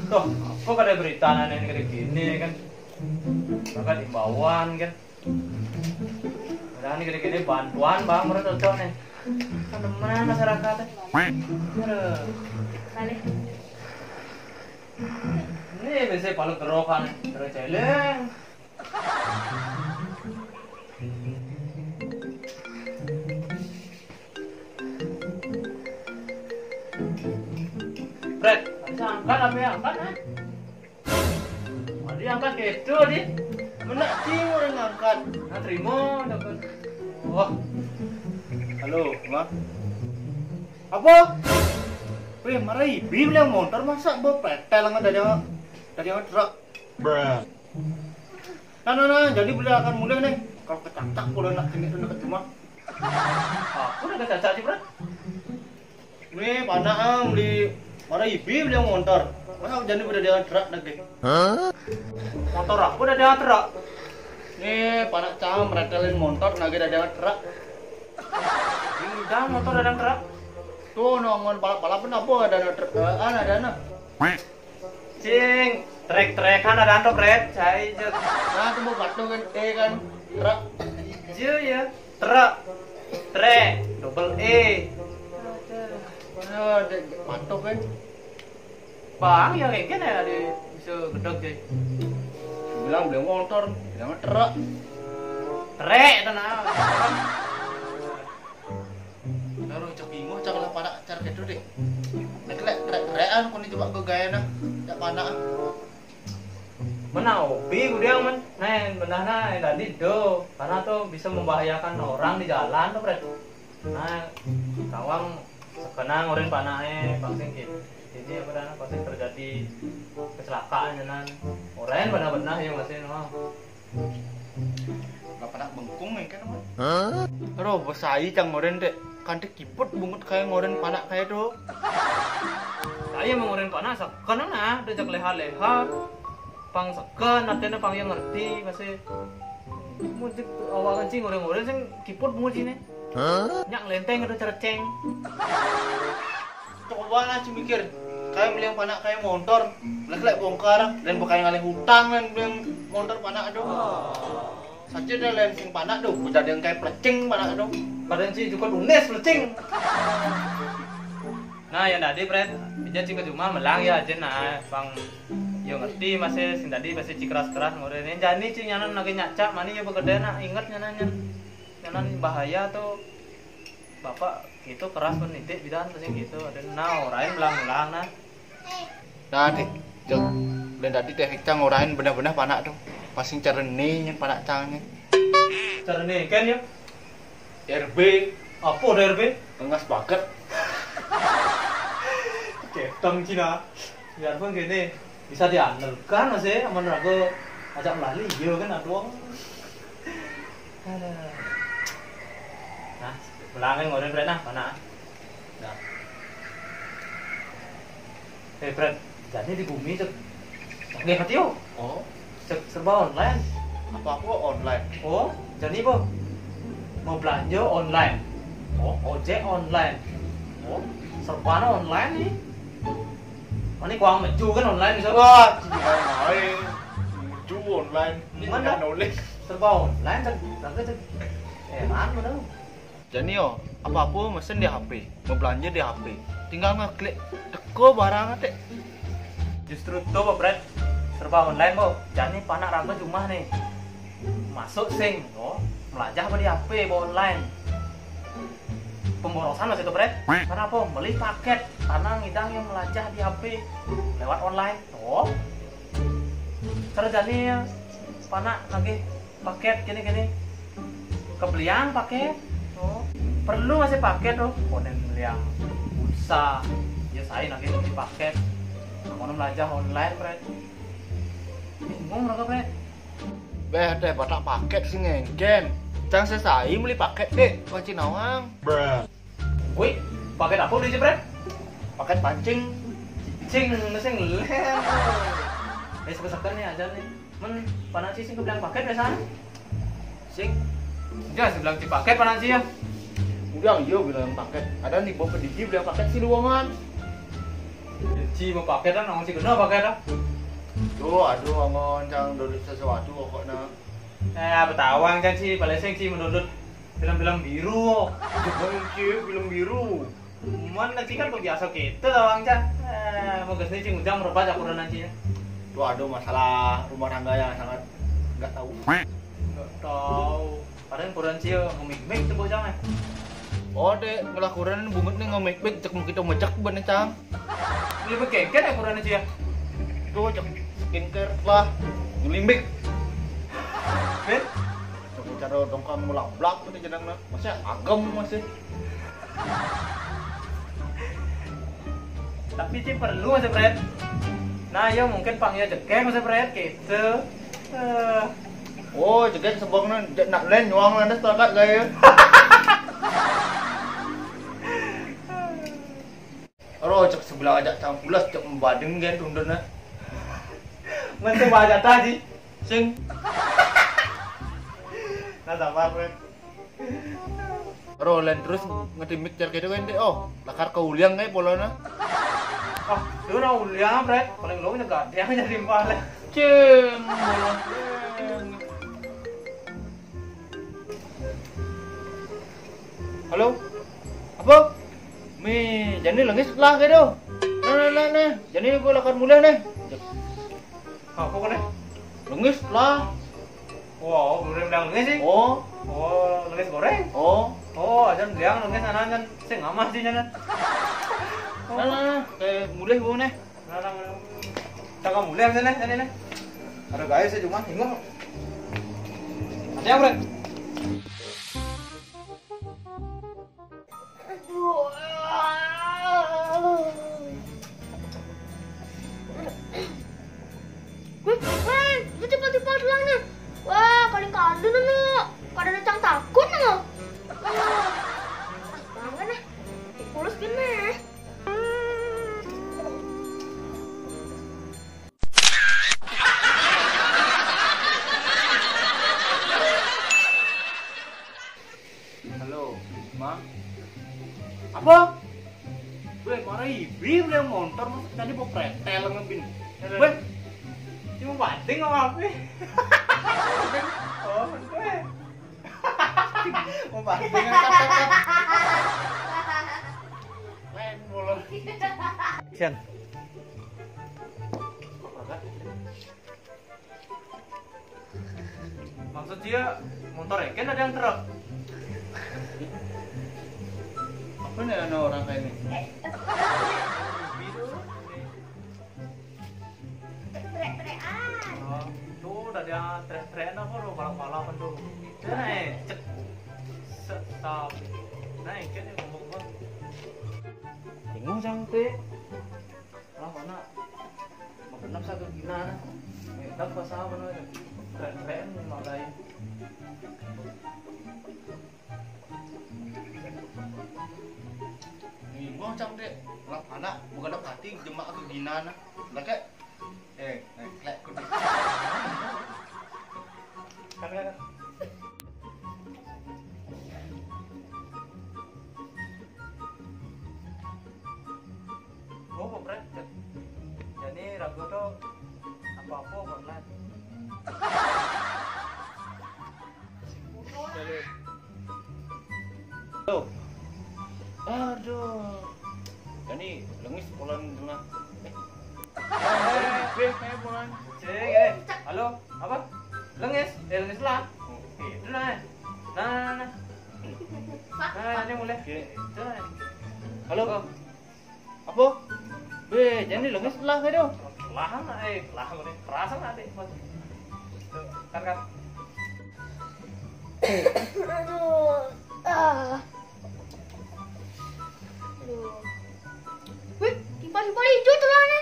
Tuh, kok ada berita nenek kayak gini kan? Maka imbauan kan? Udah nih gede-gede bantuan bang, menurut cocok nih. Kan mana masyarakatnya? Aduh. Balik. Ini biasanya palu kerokan, terus celeng. Fred, bisa angkat apa ya? Angkat ah? Tadi angkat gitu di. Mana cing orang ngangkat? Nah terima, dapat. Wah, Halo, Ma. Apa? Weh, marahi. Beli yang motor masa bawa pretel nggak dari yang truk. Bruh. Nah, jadi beli akan mudah nih. Kalau kecak-cak kalau nak tinggi itu dekat rumah. aku udah kecacat sih Fred. Nih, mana beli marahi beli yang motor. Masa jadi udah dengan truk lagi. Motor aku udah ada truk. Nih, panak cam pretelin motor lagi ada dengan truk. Ini udah motor ada truk. Tuh nongon balap-balapan apa ada truk. Ada. Cing, trek-trekan ada antok Fred. Cai jet. Nah, tuh mau batu kan kan truk. Iya ya, truk. Trek, double E. Mana ada batu kan? Bang, ya kayak gini ya di bisa gedok sih. Bilang beli motor, bilang truk. Trek tenang. Lalu cek bingung cek lah panak cara gitu deh. Nek lek trek-trekan kon coba ke gaya nah. Jak panak. Mana hobi gue dia men. Nah, benar nah tadi do. Karena tuh bisa membahayakan orang di jalan tuh Fred. Nah, kawang sekenang orang panahnya pangsing gitu. Jadi apa dah pasti terjadi kecelakaan jalan. Orang benar-benar ya masih no. Gak pernah bengkung kan mah. Aduh, besai cang ngoren dek. Kantik kiput bungut kayak ngoren panak kayak tuh. Saya mengurin panah sekenang nah, udah jak leha-leha. Pang seken, nanti pang yang ngerti masih. Mujik awal kencing ngoren-ngoren sing kiput bungut sini. Nyak lenteng udah cerceng. Coba lah mikir. Kayak beli yang panak kayak motor. Lek bongkar dan bukan ngalih hutang dan beli yang motor panak aduh. Saja dah lain sing panak tuh, jadi yang kayak plecing panak aduh. Badan sih juga lunes pelecing. Nah yang tadi Fred, bija cik cuma melang ya aja nah bang. Yo ngerti masih sing tadi masih cik keras-keras ngoren. Jani cik nyanan lagi nyacak mani ya begede nak inget nyanan bahaya tuh. Bapak gitu keras pun nitik bidan pasti gitu ada nah orain belang-belang nah. Nah, dik, jeng, dan tadi teh cang orain benar-benar panak tuh. Masing cereni yang panak cangnya. Cara nih kan ya. RB, Apa udah RB? ngas banget. Ketong Cina. Biarpun gini bisa diandalkan masih aman aku ajak melali yo kan aduh. Nah, belangin ngoren Fred nah mana? Nah. Fred, jadi di bumi cek. Nggih hati yo. Oh, Cek serba online. apa online. Oh, jadi po. Mau belanja online. Oh, ojek online. Oh, serba online nih. Mana kuang meju kan online bisa. Wah, cikai main. Menuju online. Mana? Nulis. Serba online kan. Tapi cek. Mana tuh? Jadi yo, apa-apa mesen di HP, mau belanja di HP. Tinggal ngeklik teko barang teh. Justru tuh po Fred. Serba online po. Jadi panak rambut cuma nih. Masuk sing, oh, melajah apa di HP bawa online. Pemborosan masih tuh Fred. Karena apa? Beli paket karena ngidang yang melajah di HP lewat online. Oh, terjadi panak lagi paket gini kebelian paket. Oh, perlu masih paket tuh. Konen yang pulsa. Ya saya nanti beli paket. Mau melajah online Fred. Bingung mereka Fred. Beh, teh batak paket sih ngengken. Cang selesai beli paket deh, kunci nawang. Wih, paket apa beli sih Fred? Paket pancing. Cing, ngesing lem. Sekesekan nih aja nih. Men, panas sih bilang paket biasanya. Sing. Ya, bilang di paket panas sih ya. Udah iya bilang paket. Ada nih bawa pedigi bilang paket sih luangan. Ci mau pakai dah, nong ci kena pakai dah. Aduh, ngon cang download sesuatu pokoknya. Betawang kan ci, paling sing ci mendownload film-film biru. Jangan sih film biru. Mana ci kan biasa gitu tawang can. Mau kesini ci ngundang merubah cakuran nancinya. Aduh, masalah rumah tangga yang sangat nggak tahu. Nggak tahu. Padahal kurang ci ngomik-mik tuh bocah. Oh dek, ngelakuran bungut nih ngomik-mik cek kita mecek bener cang. Lebih kengket ya kurang ci ya. Tuh cek skincare lah, ngelimbik. Ben, Cara dongkang mulak-blak tuh jadangna. Masih agem masih. tapi ci perlu Mas Fred. Nah, ya mungkin pangnya jekeng Mas Fred gitu. Oh, jadi sebongna nak len nyuang landas terakat gaya. Ro cek sebelah ajak campulas cek membadeng kan tundurna. Menteng baca tadi. Sing Nah, sama Fred. Ro len terus ngetimik cer gitu kan dek. Oh, lakar kauliang kayak polona. Oh, itu na uliang Fred. Paling lo nyegah dia jadi balik. Ceng. Halo? Apa? Mi, jadi lengis lah gitu. Nah. Jadi gue lakar mulai nih. Apa kan nih? Lengis lah. Wow, belum bilang lengis sih. Oh, Lengis goreng. oh. Aja bilang lengis anak sing amas sih nyan. Nah, kayak mulai gue nih. Nah. Cakap mulai sana nih. Ada gaya sih cuma tinggal. Ada yang Fred? Lu cepat-cepat pulang nih. Wah, kali kadun nih. Kadun cang takut nih. Bangga nih. Pulus gini. Halo, Ma. Apa? Gue marah ibu yang motor mas tadi mau pretel ngebin. Gue Cuma banting sama apa? Oh, gue. mau banting kata-kata. Len bolong. Sian. Maksud dia motor kan ada yang truk. Apa nih ada orang kayak ini? Trek-trekan. Tuh udah dia teriak-teriak apa lo balap-balap kan tuh. Nah, cek stop. Nah, kan ngomong gua. Bingung cantik. Lah mana? Magenap sa gina. Ngendap pas apa no? Teriak-teriak malain. Bingung cang dek. Lah anak bukan ada hati jemaah ke ginana. Lah kayak klek kudu. Kan. Oh, Fred. Jadi ragu tuh apa-apa online. Halo. Aduh. Jadi lengis pulang tengah. Kayak pulang. Cek, halo, apa? Lengis, lengis lah. Itu nah. Nah. Ini mulai. Itu. Halo. Apa? Jadi lengis lah kayak itu. Lah, lah ini perasaan nanti. Kan. Aduh. Aduh. Wih, kipas hijau tuh lah nih.